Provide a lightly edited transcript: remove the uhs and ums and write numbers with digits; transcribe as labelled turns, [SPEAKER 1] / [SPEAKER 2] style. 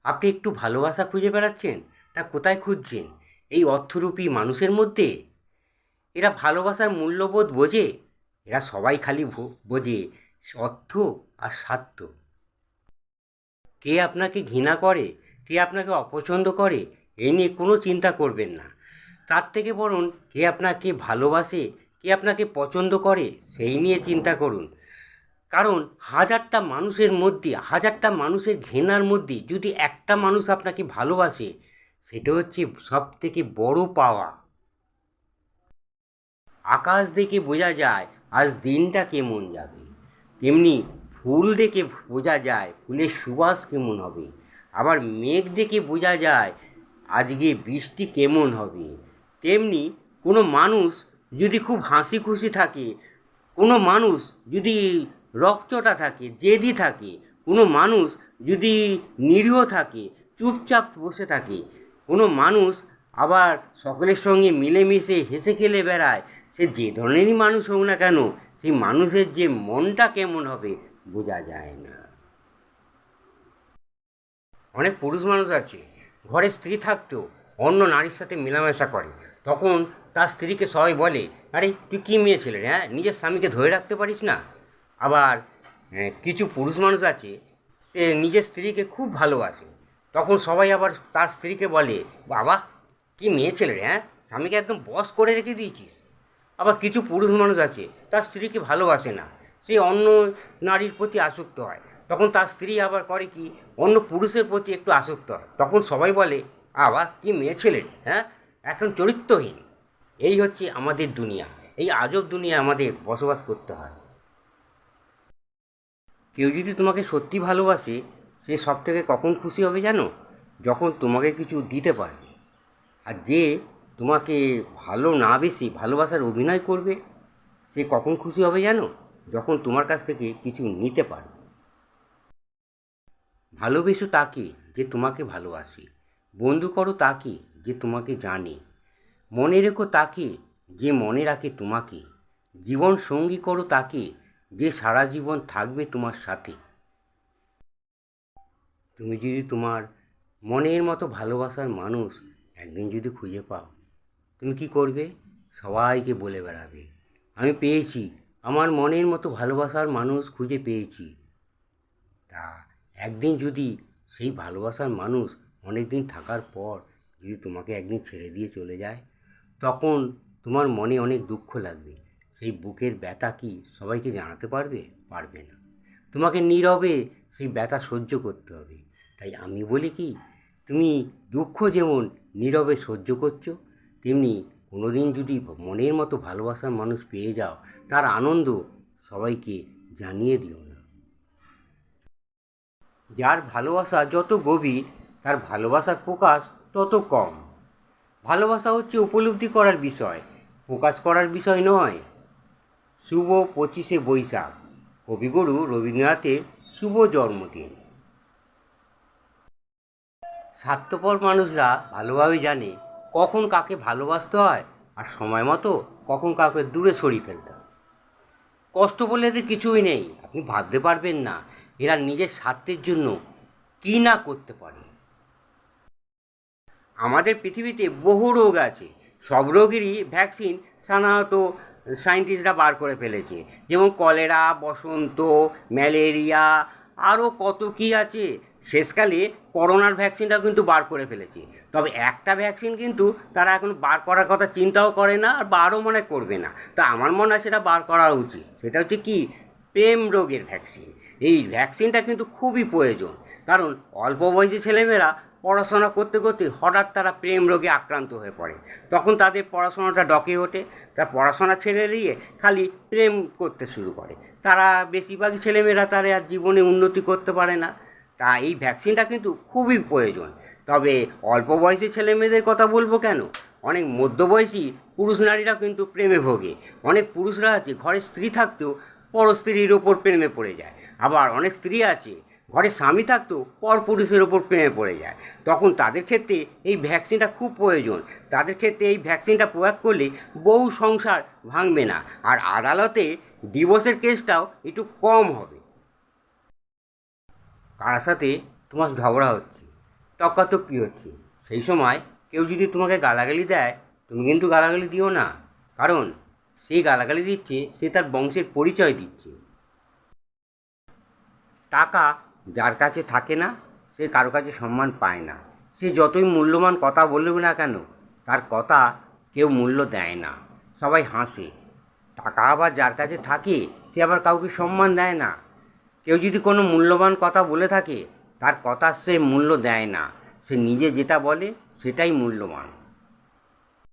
[SPEAKER 1] আপনি একটু ভালোবাসা খুঁজে বেড়াচ্ছেন, তা কোথায় খুঁজছেন? এই অর্থরূপী মানুষের মধ্যে? এরা ভালোবাসার মূল্যবোধ বোঝে? এরা সবাই খালি বোঝে অর্থ আর স্বার্থ। কে আপনাকে ঘৃণা করে, কে আপনাকে অপছন্দ করে, এই নিয়ে কোনো চিন্তা করবেন না। তার থেকে বরং কে আপনাকে ভালোবাসে, কে আপনাকে পছন্দ করে, সেই নিয়ে চিন্তা করুন। কারণ হাজারটা মানুষের মধ্যে, হাজারটা মানুষের ঘৃণার মধ্যে যদি একটা মানুষ আপনাকে ভালোবাসে, সেটা হচ্ছে সব থেকে বড় পাওয়া। আকাশ দেখে বোঝা যায় আজ দিনটা কেমন যাবে, তেমনি ফুল দেখে বোঝা যায় ফুলের সুবাস কেমন হবে। আবার মেঘ দেখে বোঝা যায় আজকে বৃষ্টি কেমন হবে। তেমনি কোনো মানুষ যদি খুব হাসি খুশি থাকে, কোনো মানুষ যদি রকচটা থাকে, জেদি থাকে, কোনো মানুষ যদি নিরীহ থাকে, চুপচাপ বসে থাকে, কোনো মানুষ আবার সকলের সঙ্গে মিলেমিশে হেসে খেলে বেড়ায়, সে যে ধরনেরই মানুষ হোক না কেন, সেই মানুষের যে মনটা কেমন হবে বোঝা যায় না। অনেক পুরুষ মানুষ আছে ঘরে স্ত্রী থাকতেও অন্য নারীর সাথে মেলামেশা করে। তখন তার স্ত্রীকে সবাই বলে, আরে তুই কী মেয়ে ছেলে রে, হ্যাঁ, নিজের স্বামীকে ধরে রাখতে পারিস না? আবার কিছু পুরুষ মানুষ আছে, সে নিজের স্ত্রীকে খুব ভালোবাসে। তখন সবাই আবার তার স্ত্রীকে বলে, বাবা কী মেয়ে ছেলে রে, হ্যাঁ, স্বামীকে একদম বশ করে রেখে দিয়েছিস। আবার কিছু পুরুষ মানুষ আছে তার স্ত্রীকে ভালোবাসে না, সে অন্য নারীর প্রতি আসক্ত হয়। তখন তার স্ত্রী আবার করে কি, অন্য পুরুষের প্রতি একটু আসক্ত হয়। তখন সবাই বলে, আবার কি মেয়ে ছেলে, হ্যাঁ, এখন চরিত্রহীন। এই হচ্ছে আমাদের দুনিয়া, এই আজব দুনিয়া আমাদের বসবাস করতে হয়। কেউ যদি তোমাকে সত্যি ভালোবাসে, সে সব থেকে কখন খুশি হবে জানো? যখন তোমাকে কিছু দিতে পারবে। আর যে তোমাকে ভালো না বেশি ভালোবাসার অভিনয় করবে, সে কখন খুশি হবে জানো? যখন তোমার কাছ থেকে কিছু নিতে পারবে। ভালোবেসো তাকে যে তোমাকে ভালোবাসে, বন্ধু করো তাকে যে তোমাকে জানে, মনে রেখো তাকে যে মনে রাখে তোমাকে, জীবন সঙ্গী করো তাকে যে সারা জীবন থাকবে তোমার সাথে। তুমি যদি তোমার মনের মতো ভালোবাসার মানুষ একদিন যদি খুঁজে পাও, তুমি কি করবে? সবাইকে বলে বেড়াবে, আমি পেয়েছি, আমার মনের মতো ভালোবাসার মানুষ খুঁজে পেয়েছি। তা একদিন যদি সেই ভালোবাসার মানুষ অনেক দিন থাকার পর যদি তোমাকে একদিন ছেড়ে দিয়ে চলে যায়, তখন তোমার মনে অনেক দুঃখ লাগবে। সেই বুকের ব্যথা কি সবাইকে জানাতে পারবে? পারবে না। তোমাকে নীরবে সেই ব্যথা সহ্য করতে হবে। তাই আমি বলি কি, তুমি দুঃখ যেমন নীরবে সহ্য করছো, তেমনি কোনো দিন যদি মনের মতো ভালোবাসার মানুষ পেয়ে যাও, তার আনন্দ সবাইকে জানিয়ে দিও না। যার ভালোবাসা যত গভীর, তার ভালোবাসার প্রকাশ তত কম। ভালোবাসা হচ্ছে উপলব্ধি করার বিষয়, প্রকাশ করার বিষয় নয়। শুভ 25শে বৈশাখ, কবিগুরু রবীন্দ্রনাথের শুভ জন্মদিন। স্বার্থপর মানুষরা ভালোভাবে জানে কখন কাকে ভালোবাসতে হয়, আর সময় মতো কখন কাউকে দূরে সরিয়ে ফেলতে হয়। কষ্ট বলে এদের কিছুই নেই, আপনি ভাবতে পারবেন না এরা নিজের স্বার্থের জন্য কী না করতে পারে। আমাদের পৃথিবীতে বহু রোগ আছে, সব রোগেরই ভ্যাকসিন সাধারণত সায়েন্টিস্টরা বার করে ফেলেছে। যেমন কলেরা, বসন্ত, ম্যালেরিয়া, আরও কত কী আছে। শেষকালে করোনার ভ্যাকসিনটা কিন্তু বার করে ফেলেছে। তবে একটা ভ্যাকসিন কিন্তু তারা এখন বার করার কথা চিন্তাও করে না, আর বারও মনে করবে না। তা আমার মনে হয় সেটা বার করা উচিত। সেটা হচ্ছে কি, প্রেম রোগের ভ্যাকসিন। এই ভ্যাকসিনটা কিন্তু খুবই প্রয়োজন। কারণ অল্প বয়সী ছেলেমেয়েরা পড়াশোনা করতে করতে হঠাৎ তারা প্রেম রোগে আক্রান্ত হয়ে পড়ে। তখন তাদের পড়াশোনাটা ডকে ওঠে, তার পড়াশোনা ছেড়ে দিয়ে খালি প্রেম করতে শুরু করে। তারা বেশিরভাগই ছেলেমেয়েরা তারা আর জীবনে উন্নতি করতে পারে না। তা এই ভ্যাকসিনটা কিন্তু খুবই প্রয়োজন। তবে অল্প বয়সী ছেলেমেয়েদের কথা বলবো কেন, অনেক মধ্যবয়সী পুরুষ নারীরা কিন্তু প্রেমে ভোগে। অনেক পুরুষরা আছে ঘরে স্ত্রী থাকতেও পর স্ত্রীর ওপর প্রেমে পড়ে যায়। আবার অনেক স্ত্রী আছে ঘরে স্বামী থাকতেও পর পুরুষের ওপর প্রেমে পড়ে যায়। তখন তাদের ক্ষেত্রে এই ভ্যাকসিনটা খুব প্রয়োজন। তাদের ক্ষেত্রে এই ভ্যাকসিনটা প্রয়োগ করলে বহু সংসার ভাঙবে না, আর আদালতে ডিভোর্সের কেসটাও একটু কম হবে। কার সাথে তোমার ঝগড়া হচ্ছে, তর্কাতর্কি হচ্ছে, সেই সময় কেউ যদি তোমাকে গালাগালি দেয়, তুমি কিন্তু গালাগালি দিও না, কারণ সে গালাগালি দিচ্ছে, সে তার বংশের পরিচয় দিচ্ছে। টাকা যার কাছে থাকে না, সে কারো কাছে সম্মান পায় না। সে যতই মূল্যবান কথা বলবে না কেন, তার কথা কেউ মূল্য দেয় না, সবাই হাসে। টাকা আবার যার কাছে থাকে, সে আবার কাউকে সম্মান দেয় না। কেউ যদি কোনো মূল্যবান কথা বলে থাকে, তার কথা সে মূল্য দেয় না, সে নিজে যেটা বলে সেটাই মূল্যবান।